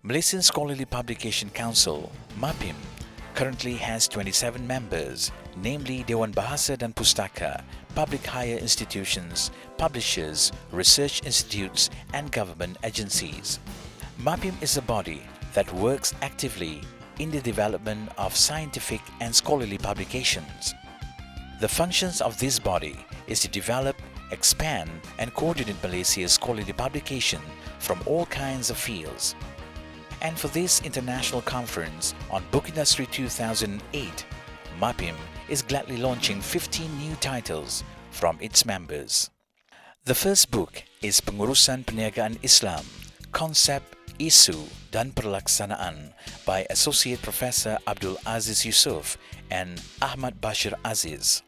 Malaysian Scholarly Publication Council, MAPIM, currently has 27 members, namely Dewan Bahasa dan Pustaka, public higher institutions, publishers, research institutes, and government agencies. MAPIM is a body that works actively in the development of scientific and scholarly publications. The functions of this body is to develop, expand, and coordinate Malaysia's scholarly publication from all kinds of fields. And for this international conference on Book Industry 2008, MAPIM is gladly launching 15 new titles from its members. The first book is Pengurusan Perniagaan Islam, Konsep, Isu, dan Perlaksanaan by Associate Professor Abdul Aziz Yusof and Ahmad Bashir Aziz.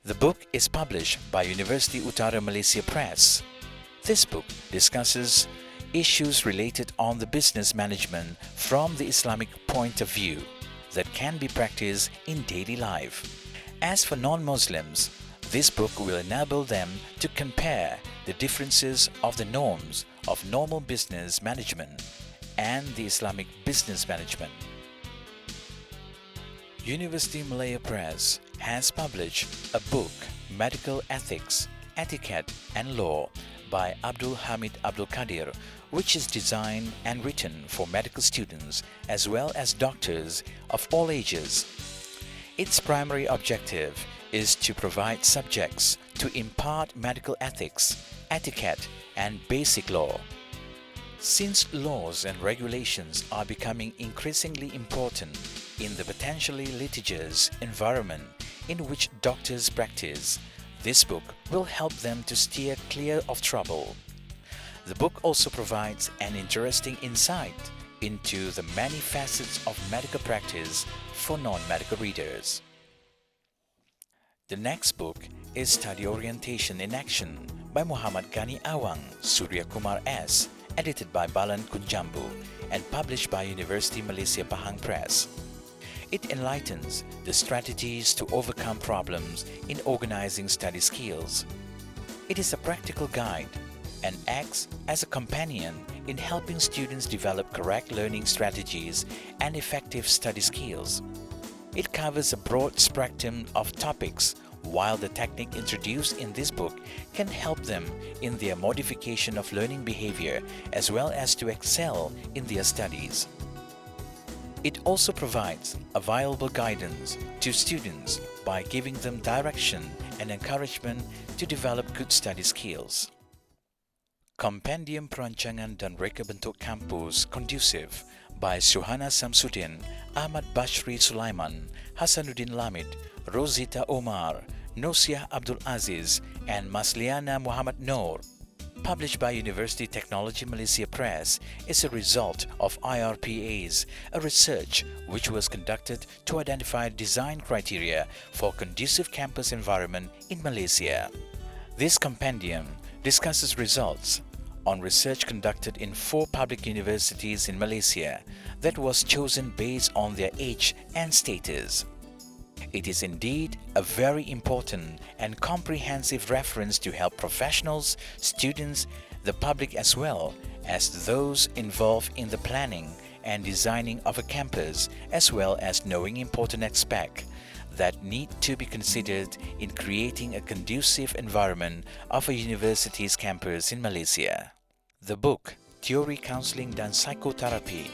The book is published by University Utara Malaysia Press. This book discusses issues related on the business management from the Islamic point of view that can be practiced in daily life. As for non-Muslims, this book will enable them to compare the differences of the norms of normal business management and the Islamic business management. University Malaya Press has published a book, Medical Ethics, Etiquette and Law by Abdul Hamid Abdul Qadir, which is designed and written for medical students as well as doctors of all ages. Its primary objective is to provide subjects to impart medical ethics, etiquette, and basic law. Since laws and regulations are becoming increasingly important in the potentially litigious environment in which doctors practice, this book will help them to steer clear of trouble. The book also provides an interesting insight into the many facets of medical practice for non-medical readers. The next book is Study Orientation in Action by Muhammad Ghani Awang, Surya Kumar S., edited by Balan Kunjambu and published by University Malaysia Pahang Press. It enlightens the strategies to overcome problems in organizing study skills. It is a practical guide and acts as a companion in helping students develop correct learning strategies and effective study skills. It covers a broad spectrum of topics, while the technique introduced in this book can help them in their modification of learning behavior as well as to excel in their studies. It also provides a valuable guidance to students by giving them direction and encouragement to develop good study skills. Kompendium Perancangan dan Reka Bentuk Kampus Kondusif by Suhana Samsudin, Ahmad Bashri Sulaiman, Hasanuddin Lamid, Rosita Omar, Nosiah Abdul Aziz, and Masliana Muhammad Noor, published by University Technology Malaysia Press, is a result of IRPA's, a research which was conducted to identify design criteria for conducive campus environment in Malaysia. This compendium discusses results on research conducted in 4 public universities in Malaysia that was chosen based on their age and status. It is indeed a very important and comprehensive reference to help professionals, students, the public as well as those involved in the planning and designing of a campus, as well as knowing important aspects that need to be considered in creating a conducive environment of a university's campus in Malaysia. The book Teori Counseling dan Psychotherapy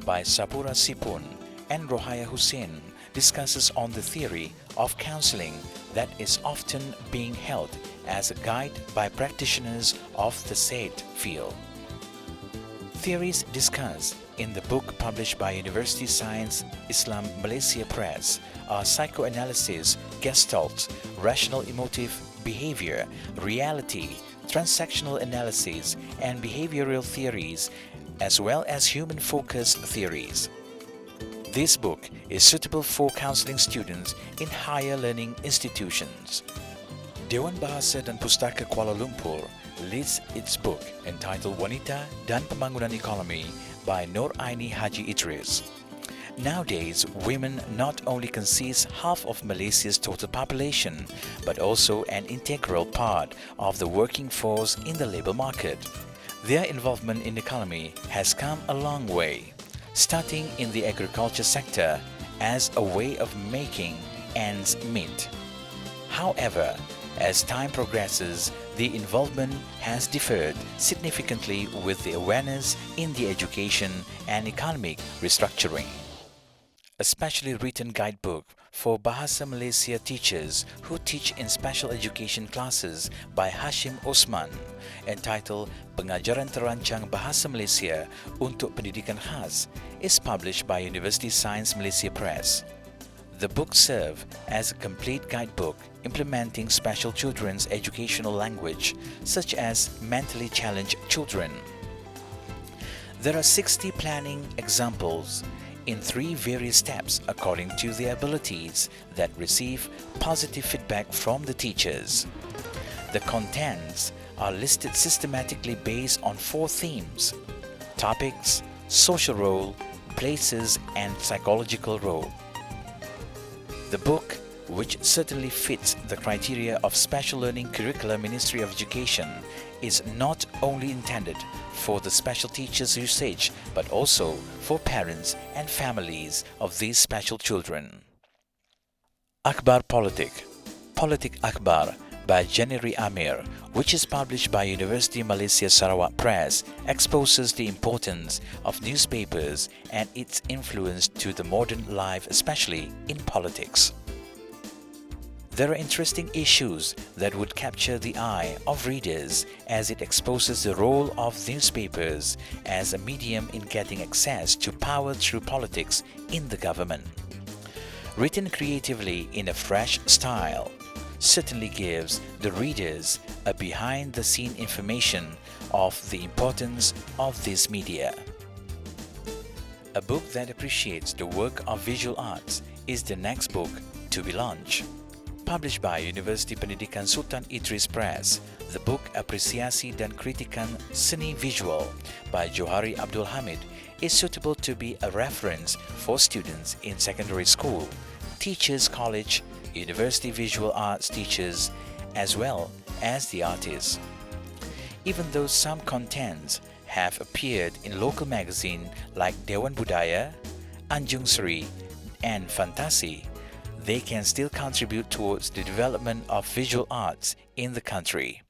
by Sapura Sipun and Rohaya Hussein discusses on the theory of counseling that is often being held as a guide by practitioners of the said field. Theories discussed in the book published by University Science Islam Malaysia Press are psychoanalysis, gestalt, rational emotive behavior, reality, transactional analysis, and behavioral theories, as well as human-focused theories. This book is suitable for counseling students in higher learning institutions. Dewan Bahasa dan Pustaka Kuala Lumpur leads its book entitled Wanita dan Pembangunan Ekonomi by Nur Aini Haji Idris. Nowadays, women not only consist half of Malaysia's total population, but also an integral part of the working force in the labour market. Their involvement in the economy has come a long way, starting in the agriculture sector as a way of making ends meet. However, as time progresses, the involvement has differed significantly with the awareness in the education and economic restructuring. A specially written guidebook for Bahasa Malaysia teachers who teach in special education classes by Hashim Osman, entitled Pengajaran Terancang Bahasa Malaysia untuk Pendidikan Khas, is published by University Science Malaysia Press. The book serves as a complete guidebook implementing special children's educational language, such as mentally challenged children. There are 60 planning examples in 3 various steps according to their abilities that receive positive feedback from the teachers. The contents are listed systematically based on 4 themes: topics, social role, places, and psychological role. The book, which certainly fits the criteria of Special Learning Curriculum Ministry of Education, is not only intended for the special teachers' usage but also for parents and families of these special children. Akhbar Politik Akhbar by Janeri Amir, which is published by University Malaysia Sarawak Press, exposes the importance of newspapers and its influence to the modern life, especially in politics. There are interesting issues that would capture the eye of readers as it exposes the role of newspapers as a medium in getting access to power through politics in the government. Written creatively in a fresh style, certainly gives the readers a behind-the-scene information of the importance of this media. A book that appreciates the work of visual arts is the next book to be launched. Published by Universiti Pendidikan Sultan Idris Press, the book Apresiasi dan Kritikan Seni Visual by Johari Abdul Hamid is suitable to be a reference for students in secondary school, teachers college, university visual arts teachers, as well as the artists. Even though some contents have appeared in local magazines like Dewan Budaya, Anjung Seri, and Fantasi, they can still contribute towards the development of visual arts in the country.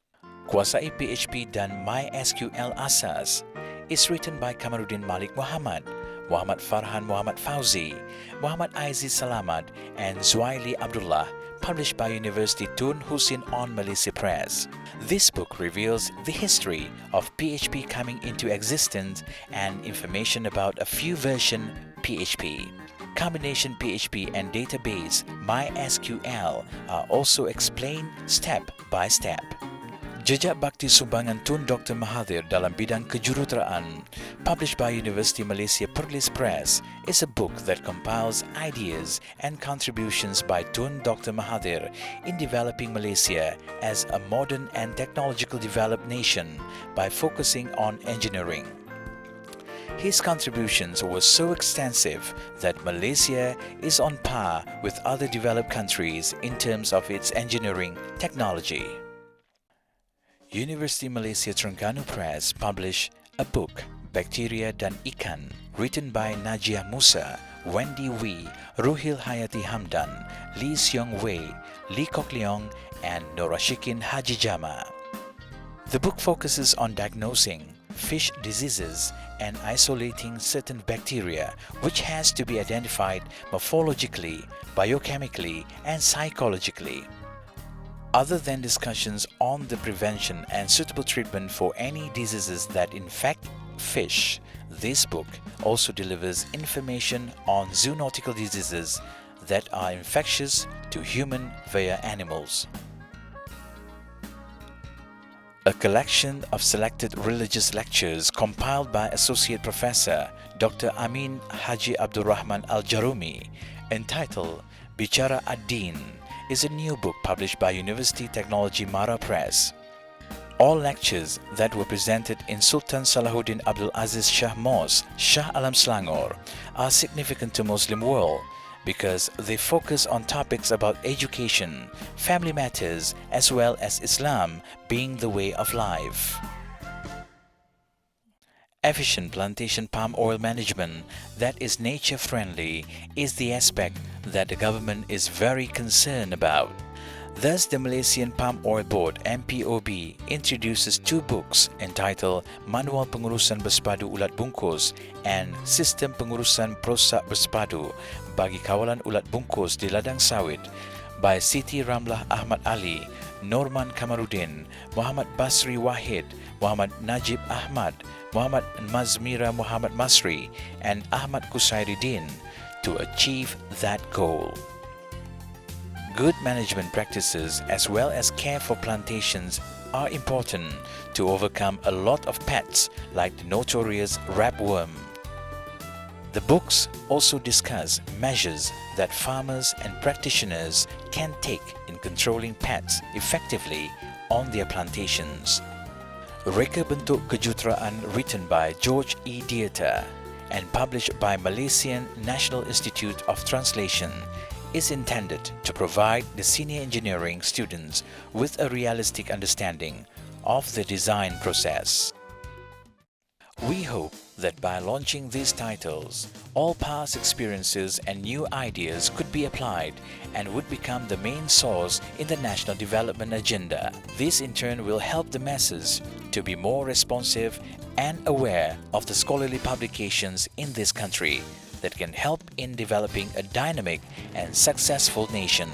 Kuasai PHP dan MySQL Asas is written by Kamaruddin Malik Muhammad, Muhammad Farhan Muhammad Fauzi, Muhammad Aziz Salamat, and Zuaili Abdullah, published by University Tun Husin on Malaysia Press. This book reveals the history of PHP coming into existence and information about a few version PHP. Combination PHP and database MySQL are also explained step by step. Jejak Bakti Sumbangan Tun Dr. Mahathir dalam bidang kejuruteraan, published by University Malaysia Perlis Press, is a book that compiles ideas and contributions by Tun Dr. Mahathir in developing Malaysia as a modern and technological developed nation by focusing on engineering. His contributions were so extensive that Malaysia is on par with other developed countries in terms of its engineering technology. University Malaysia Terengganu Press published a book, Bacteria dan Ikan, written by Najia Musa, Wendy Wee, Ruhil Hayati Hamdan, Lee Seong Wei, Lee Kok Leong, and Norashikin Haji Jama. The book focuses on diagnosing fish diseases and isolating certain bacteria which has to be identified morphologically, biochemically, and psychologically. Other than discussions on the prevention and suitable treatment for any diseases that infect fish, this book also delivers information on zoonotical diseases that are infectious to human via animals. A collection of selected religious lectures compiled by Associate Professor Dr. Amin Haji Abdul Rahman Al-Jarumi, entitled Bicara Ad-Din, is a new book published by University Technology Mara Press. All lectures that were presented in Sultan Salahuddin Abdul Aziz Shah Mosque, Shah Alam Selangor, are significant to Muslim world because they focus on topics about education, family matters, as well as Islam being the way of life. Efficient plantation palm oil management that is nature-friendly is the aspect that the government is very concerned about. Thus, the Malaysian Palm Oil Board (MPOB) introduces two books entitled Manual Pengurusan Bersepadu Ulat Bungkus and Sistem Pengurusan Perosak Bersepadu bagi Kawalan Ulat Bungkus di Ladang Sawit by Siti Ramlah Ahmad Ali, Norman Kamaruddin, Muhammad Basri Wahid, Muhammad Najib Ahmad, Muhammad Mazmira Muhammad Masri, and Ahmad Kusairuddin to achieve that goal. Good management practices as well as care for plantations are important to overcome a lot of pests like the notorious rapworm. The books also discuss measures that farmers and practitioners can take in controlling pests effectively on their plantations. Reka Bentuk Kejutaraan written by George E. Dieter and published by Malaysian National Institute of Translation is intended to provide the senior engineering students with a realistic understanding of the design process. We hope that by launching these titles, all past experiences and new ideas could be applied and would become the main source in the national development agenda. This in turn will help the masses to be more responsive and aware of the scholarly publications in this country that can help in developing a dynamic and successful nation.